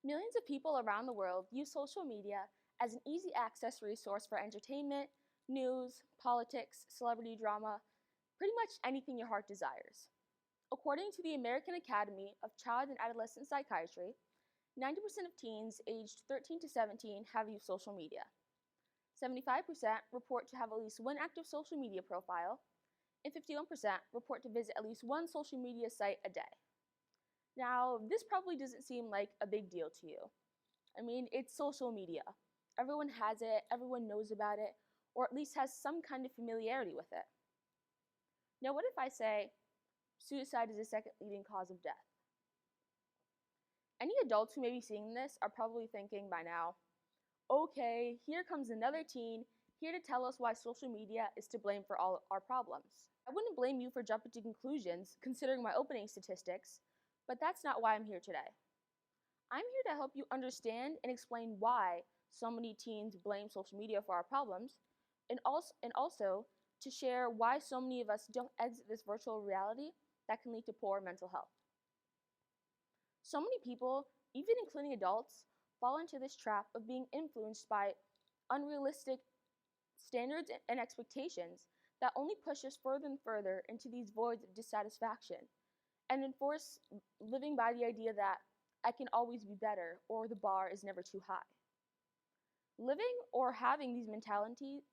Millions of people around the world use social media as an easy access resource for entertainment, news, politics, celebrity drama, pretty much anything your heart desires. According to the American Academy of Child and Adolescent Psychiatry, 90% of teens aged 13 to 17 have used social media. 75% report to have at least one active social media profile, and 51% report to visit at least one social media site a day. Now, this probably doesn't seem like a big deal to you. I mean, it's social media. Everyone has it, everyone knows about it, or at least has some kind of familiarity with it. Now, what if I say suicide is the second leading cause of death? Any adults who may be seeing this are probably thinking by now, okay, here comes another teen here to tell us why social media is to blame for all our problems. I wouldn't blame you for jumping to conclusions considering my opening statistics, but that's not why I'm here today. I'm here to help you understand and explain why so many teens blame social media for our problems, and also to share why so many of us don't exit this virtual reality that can lead to poor mental health. So many people, even including adults, fall into this trap of being influenced by unrealistic standards and expectations that only push us further and further into these voids of dissatisfaction and enforce living by the idea that I can always be better or the bar is never too high. Living or having these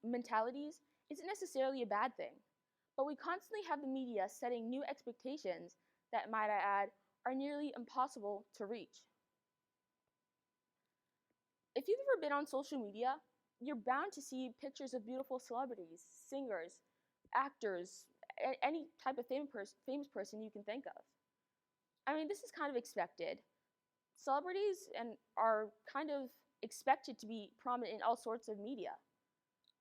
mentalities isn't necessarily a bad thing, but we constantly have the media setting new expectations that, might I add, are nearly impossible to reach. If you've ever been on social media, you're bound to see pictures of beautiful celebrities, singers, actors, any type of famous person you can think of. I mean, this is kind of expected. Celebrities are kind of expected to be prominent in all sorts of media.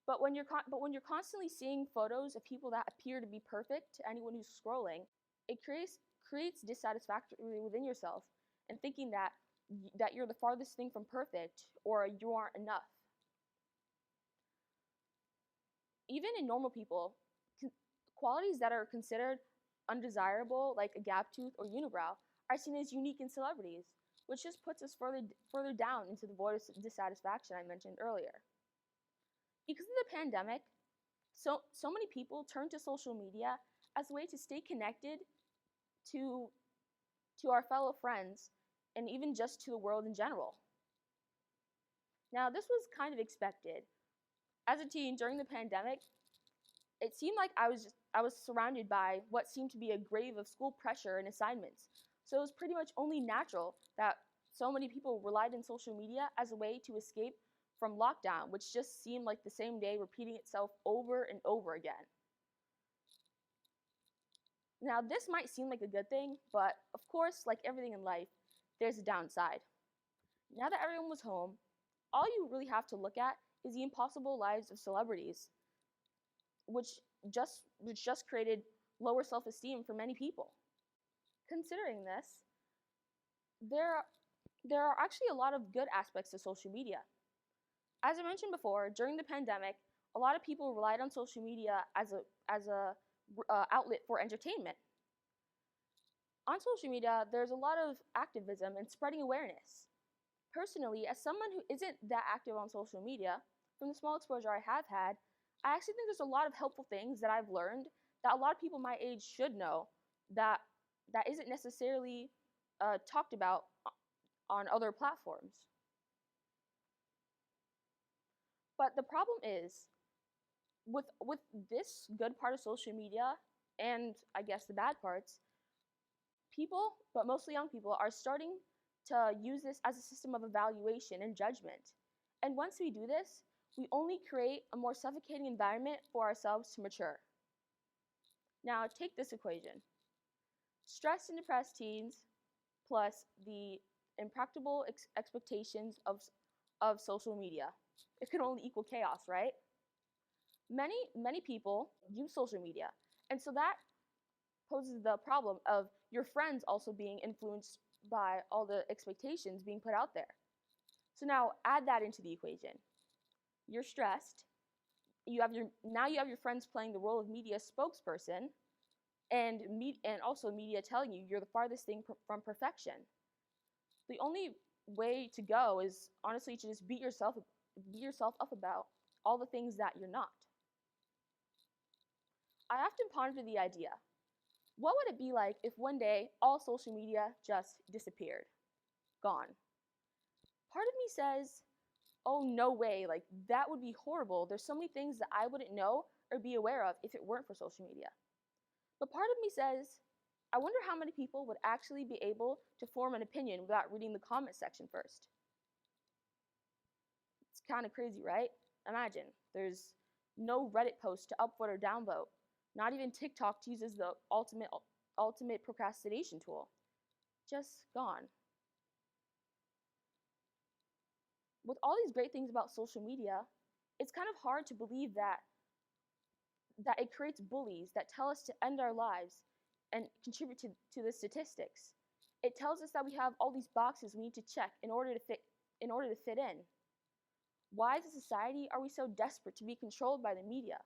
But when you're constantly seeing photos of people that appear to be perfect to anyone who's scrolling, it creates dissatisfaction within yourself and thinking that you're the farthest thing from perfect or you aren't enough. Even in normal people, qualities that are considered undesirable, like a gap tooth or unibrow, are seen as unique in celebrities, which just puts us further down into the void of dissatisfaction I mentioned earlier. Because of the pandemic, so many people turn to social media as a way to stay connected to our fellow friends and even just to the world in general. Now, this was kind of expected. As a teen during the pandemic, it seemed like I was surrounded by what seemed to be a grave of school pressure and assignments. So it was pretty much only natural that so many people relied on social media as a way to escape from lockdown, which just seemed like the same day repeating itself over and over again. Now, this might seem like a good thing, but of course, like everything in life, there's a downside. Now that everyone was home, all you really have to look at is the impossible lives of celebrities, which just created lower self-esteem for many people. Considering this, there are actually a lot of good aspects to social media. As I mentioned before, during the pandemic, a lot of people relied on social media as a outlet for entertainment. On social media, there's a lot of activism and spreading awareness. Personally, as someone who isn't that active on social media, from the small exposure I have had, I actually think there's a lot of helpful things that I've learned that a lot of people my age should know that isn't necessarily talked about on other platforms. But the problem is, with this good part of social media, and I guess the bad parts, people, but mostly young people, are starting to use this as a system of evaluation and judgment. And once we do this, we only create a more suffocating environment for ourselves to mature. Now, take this equation. Stressed and depressed teens plus the impractical expectations of social media. It can only equal chaos, right? Many people use social media, and so that poses the problem of your friends also being influenced by all the expectations being put out there. So now add that into the equation. You're stressed. Now you have your friends playing the role of media spokesperson, and also media telling you you're the farthest thing from perfection. The only way to go is honestly to just beat yourself up about all the things that you're not. I often ponder the idea, what would it be like if one day all social media just disappeared? Gone. Part of me says, oh, no way, like that would be horrible. There's so many things that I wouldn't know or be aware of if it weren't for social media. But part of me says, I wonder how many people would actually be able to form an opinion without reading the comment section first. It's kind of crazy, right? Imagine, there's no Reddit post to upvote or downvote, not even TikTok to use as the ultimate procrastination tool. Just gone. With all these great things about social media, it's kind of hard to believe that it creates bullies that tell us to end our lives and contribute to the statistics. It tells us that we have all these boxes we need to check in order to fit in. Why as a society are we so desperate to be controlled by the media,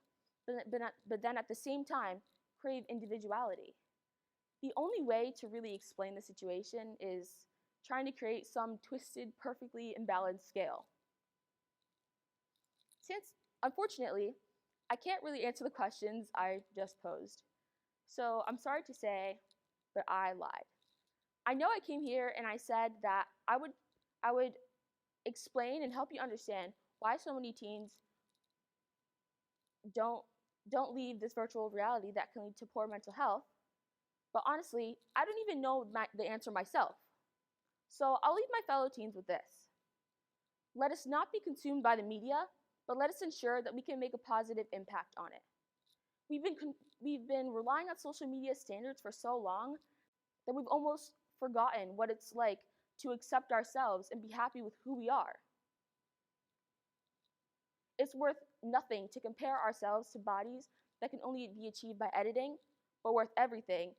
but then at the same time crave individuality? The only way to really explain the situation is trying to create some twisted, perfectly imbalanced scale. Since, unfortunately, I can't really answer the questions I just posed, so I'm sorry to say, but I lied. I know I came here and I said that I would explain and help you understand why so many teens don't leave this virtual reality that can lead to poor mental health. But honestly, I don't even know the answer myself. So I'll leave my fellow teens with this. Let us not be consumed by the media, but let us ensure that we can make a positive impact on it. We've been relying on social media standards for so long that we've almost forgotten what it's like to accept ourselves and be happy with who we are. It's worth nothing to compare ourselves to bodies that can only be achieved by editing, but worth everything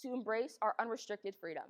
to embrace our unrestricted freedom.